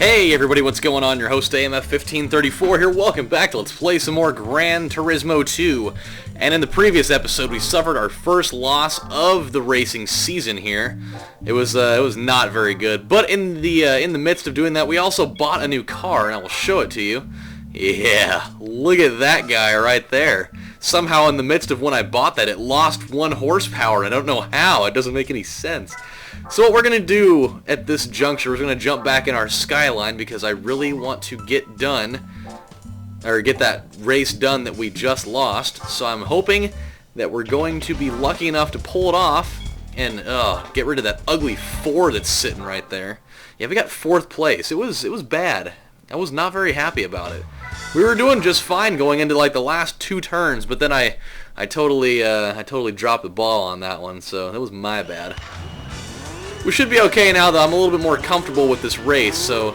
Hey everybody, what's going on? Your host AMF1534 here. Welcome back to Let's Play some more Gran Turismo 2. And in the previous episode, we suffered our first loss of the racing season here. It was not very good. But in the midst of doing that, we also bought a new car, and I will show it to you. Yeah, look at that guy right there. Somehow in the midst of when I bought that, it lost 1 horsepower. I don't know how. It doesn't make any sense. So what we're going to do at this juncture is we're going to jump back in our Skyline because I really want to get that race done that we just lost. So I'm hoping that we're going to be lucky enough to pull it off and get rid of that ugly 4 that's sitting right there. Yeah, we got 4th place. It was bad. I was not very happy about it. We were doing just fine going into like the last 2 turns, but then I totally dropped the ball on that one, so that was my bad. We should be okay now, though. I'm a little bit more comfortable with this race, so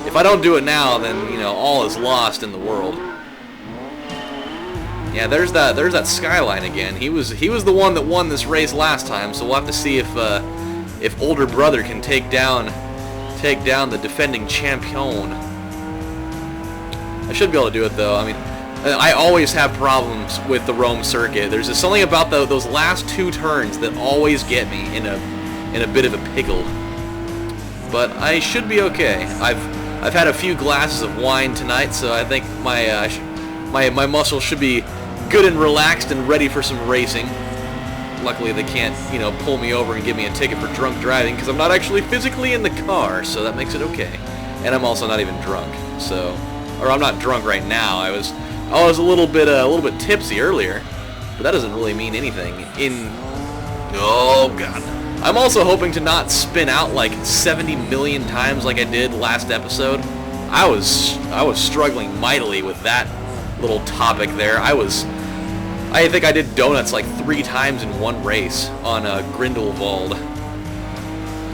if I don't do it now, then, you know, all is lost in the world. Yeah, there's that Skyline again. He was the one that won this race last time, so we'll have to see if older brother can take down the defending champion. I should be able to do it, though. I mean, I always have problems with the Rome circuit. There's just something about those last 2 turns that always get me in a bit of a pickle. But I should be okay. I've had a few glasses of wine tonight, so I think my muscles should be good and relaxed and ready for some racing. Luckily, they can't, you know, pull me over and give me a ticket for drunk driving because I'm not actually physically in the car, so that makes it okay. And I'm also not even drunk, so, or I'm not drunk right now. I was a little bit tipsy earlier, but that doesn't really mean anything. Oh God. I'm also hoping to not spin out like 70 million times like I did last episode. I was struggling mightily with that little topic there. I think I did donuts like 3 times in one race on Grindelwald,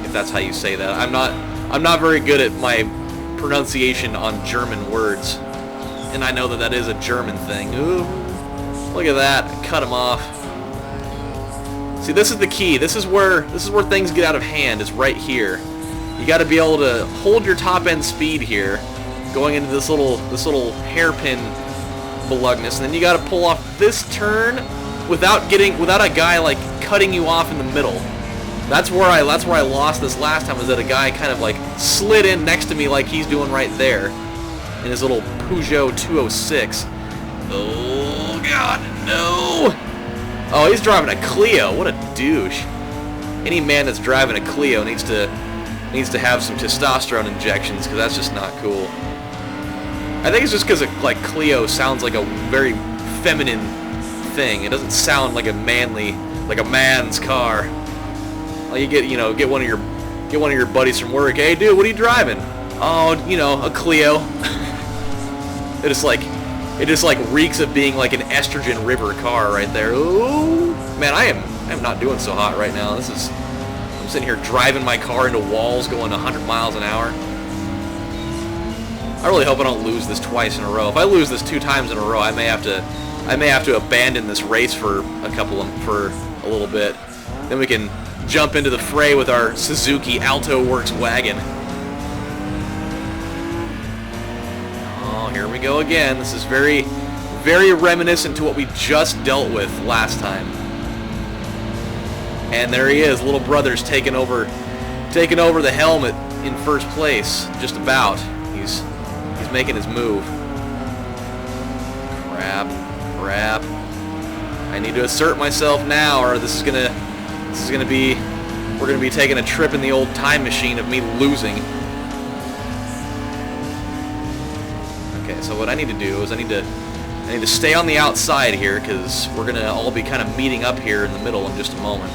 if that's how you say that. I'm not very good at my pronunciation on German words, and I know that is a German thing. Ooh, look at that! Cut him off. See, this is the key. This is where things get out of hand. Is right here. You got to be able to hold your top end speed here, going into this little hairpin belugness, and then you got to pull off this turn without a guy like cutting you off in the middle. That's where I lost this last time. Was that a guy kind of like slid in next to me like he's doing right there in his little Peugeot 206. Oh God, no! Oh, he's driving a Clio. What a douche. Any man that's driving a Clio needs to have some testosterone injections, because that's just not cool. I think it's just because like Clio sounds like a very feminine thing. It doesn't sound like a man's car. Well, you get one of your buddies from work. Hey, dude, what are you driving? Oh, you know, a Clio. It just like reeks of being like an estrogen river car right there. Ooh, man, I am not doing so hot right now. I'm sitting here driving my car into walls going 100 miles an hour. I really hope I don't lose this twice in a row. If I lose this 2 times in a row, I may have to abandon this race for a little bit. Then we can jump into the fray with our Suzuki Alto Works wagon. Here we go again. This is very, very reminiscent to what we just dealt with last time. And there he is, little brother's taking over the helmet in first place, just about. He's making his move. Crap. I need to assert myself now, or we're gonna be taking a trip in the old time machine of me losing. Okay, so what I need to do is I need to stay on the outside here, because we're gonna all be kind of meeting up here in the middle in just a moment.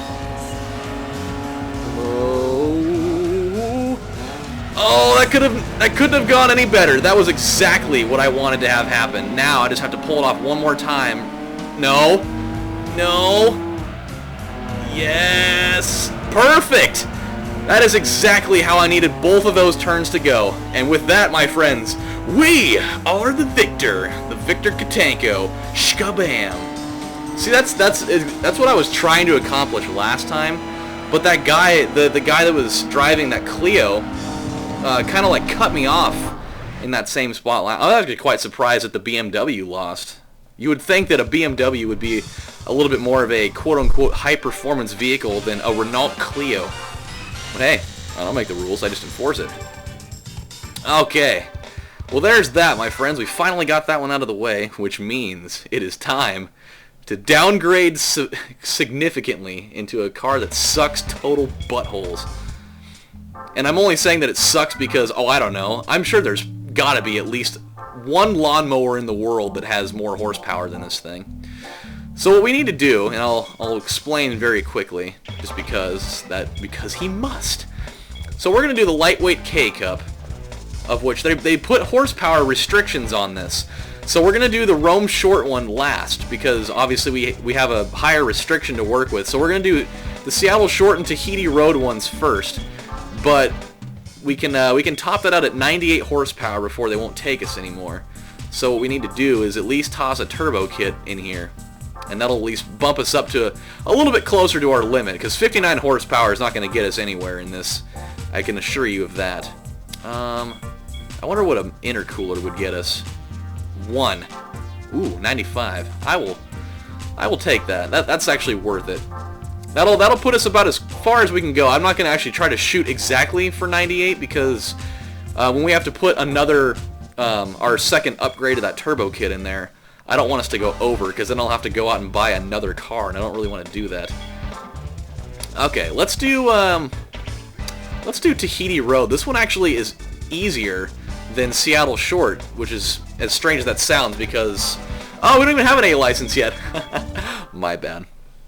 Oh, that couldn't have gone any better. That was exactly what I wanted to have happen. Now I just have to pull it off one more time. No. Yes. Perfect. That is exactly how I needed both of those turns to go. And with that, my friends, we are the victor Katanko. Shkabam. See, that's what I was trying to accomplish last time. But that guy, the guy that was driving that Clio, kind of like cut me off in that same spot. I was actually quite surprised that the BMW lost. You would think that a BMW would be a little bit more of a quote-unquote high-performance vehicle than a Renault Clio. But hey, I don't make the rules, I just enforce it. Okay, well there's that, my friends. We finally got that one out of the way, which means it is time to downgrade significantly into a car that sucks total buttholes. And I'm only saying that it sucks because, oh, I don't know, I'm sure there's gotta be at least one lawnmower in the world that has more horsepower than this thing. So what we need to do, and I'll explain very quickly, just because he must. So we're going to do the lightweight K-Cup, of which they put horsepower restrictions on this. So we're going to do the Rome Short one last, because obviously we have a higher restriction to work with. So we're going to do the Seattle Short and Tahiti Road ones first, but we can top that out at 98 horsepower before they won't take us anymore. So what we need to do is at least toss a turbo kit in here, and that'll at least bump us up to a little bit closer to our limit, because 59 horsepower is not going to get us anywhere in this. I can assure you of that. I wonder what an intercooler would get us. 1. Ooh, 95. I will take that. That's actually worth it. That'll put us about as far as we can go. I'm not going to actually try to shoot exactly for 98 because when we have to put another our second upgrade of that turbo kit in there, I don't want us to go over, because then I'll have to go out and buy another car, and I don't really want to do that. Okay, let's do Tahiti Road. This one actually is easier than Seattle Short, which is as strange as that sounds, because oh, we don't even have an A license yet. My bad.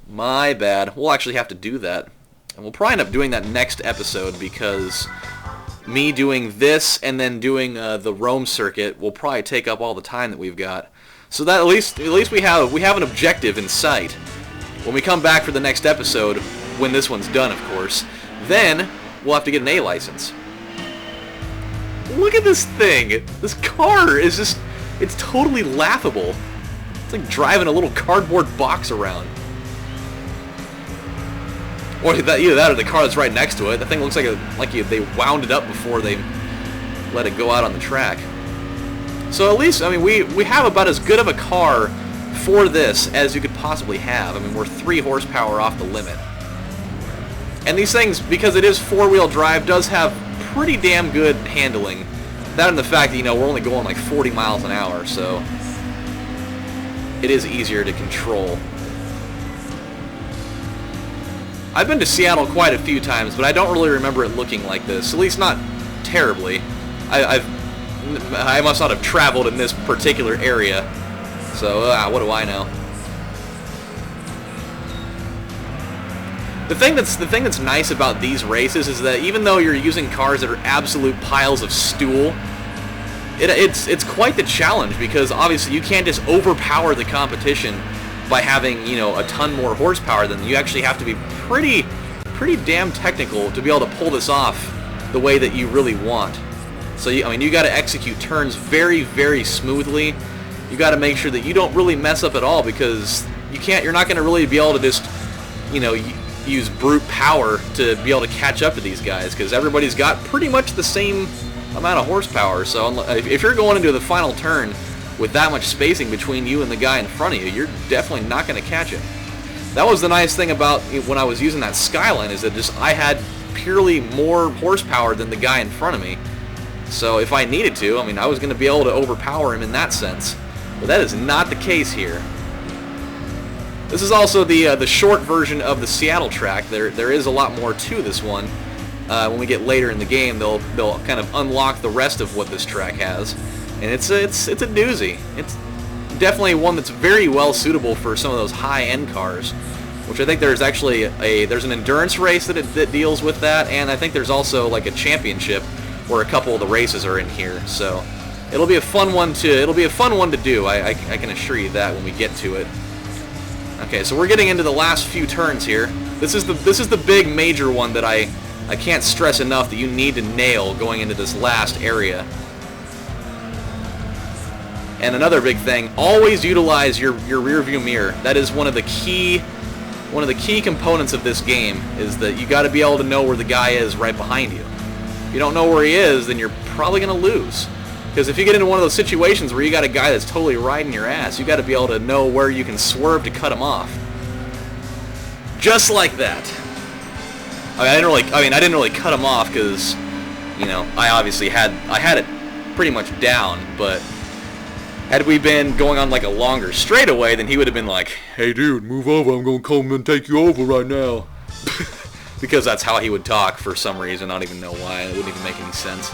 My bad. We'll actually have to do that, and we'll probably end up doing that next episode, because me doing this and then doing the Rome circuit will probably take up all the time that we've got. So that at least we have an objective in sight. When we come back for the next episode, when this one's done, of course, then we'll have to get an A license. Look at this thing. This car is just, it's totally laughable. It's like driving a little cardboard box around. Or either that or the car that's right next to it. The thing looks like they wound it up before they let it go out on the track. So at least, I mean, we have about as good of a car for this as you could possibly have. I mean, we're 3 horsepower off the limit. And these things, because it is 4-wheel drive, does have pretty damn good handling. That and the fact that, you know, we're only going like 40 miles an hour, so it is easier to control. I've been to Seattle quite a few times, but I don't really remember it looking like this. At least not terribly. I must not have traveled in this particular area, so what do I know? The thing that's nice about these races is that even though you're using cars that are absolute piles of stool, it's quite the challenge, because obviously you can't just overpower the competition by having, you know, a ton more horsepower than them. You actually have to be pretty damn technical to be able to pull this off the way that you really want. So I mean, you got to execute turns very, very smoothly. You got to make sure that you don't really mess up at all, because you're not going to really be able to just, you know, use brute power to be able to catch up to these guys, because everybody's got pretty much the same amount of horsepower. So if you're going into the final turn with that much spacing between you and the guy in front of you, you're definitely not going to catch it. That was the nice thing about when I was using that Skyline, is that just I had purely more horsepower than the guy in front of me. So if I needed to, I mean, I was going to be able to overpower him in that sense. But that is not the case here. This is also the short version of the Seattle track. There is a lot more to this one. When we get later in the game, they'll kind of unlock the rest of what this track has, and it's a doozy. It's definitely one that's very well suitable for some of those high-end cars, which I think there's actually there's an endurance race that deals with that, and I think there's also like a championship where a couple of the races are in here. So it'll be a fun one to do. I can assure you that when we get to it. Okay, so we're getting into the last few turns here. This is the big major one that I can't stress enough that you need to nail going into this last area. And another big thing, always utilize your rear view mirror. That is one of the key components of this game, is that you got to be able to know where the guy is right behind you. you don't know where he is, then you're probably going to lose. Because if you get into one of those situations where you got a guy that's totally riding your ass, you got to be able to know where you can swerve to cut him off. Just like that. I didn't really cut him off because, you know, I had it pretty much down, but had we been going on like a longer straightaway, then he would have been like, "Hey dude, move over, I'm going to come and take you over right now." Because that's how he would talk for some reason. I don't even know why. It wouldn't even make any sense.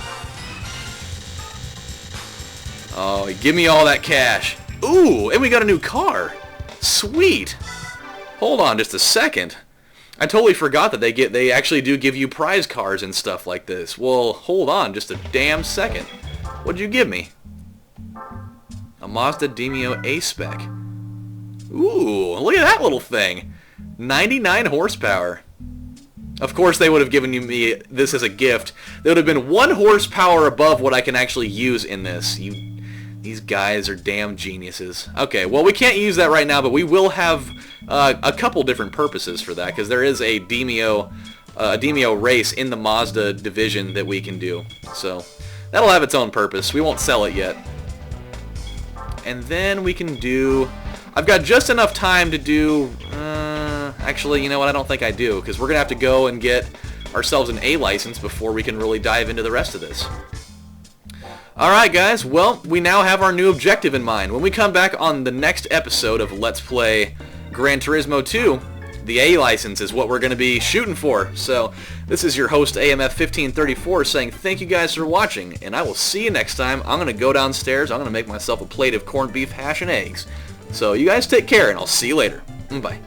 Oh, give me all that cash. Ooh, and we got a new car. Sweet. Hold on just a second. I totally forgot that they actually do give you prize cars and stuff like this. Well, hold on just a damn second. What'd you give me? A Mazda Demio A-Spec. Ooh, look at that little thing. 99 horsepower. Of course, they would have given me this as a gift. There would have been 1 horsepower above what I can actually use in this. These guys are damn geniuses. Okay, well, we can't use that right now, but we will have a couple different purposes for that, because there is a Demio race in the Mazda division that we can do. So that'll have its own purpose. We won't sell it yet. And then we can do... I've got just enough time to do... actually, you know what? I don't think I do, because we're going to have to go and get ourselves an A license before we can really dive into the rest of this. Alright guys, well, we now have our new objective in mind. When we come back on the next episode of Let's Play Gran Turismo 2, the A license is what we're going to be shooting for. So, this is your host AMF1534 saying thank you guys for watching, and I will see you next time. I'm going to go downstairs, I'm going to make myself a plate of corned beef hash and eggs. So, you guys take care, and I'll see you later. Bye.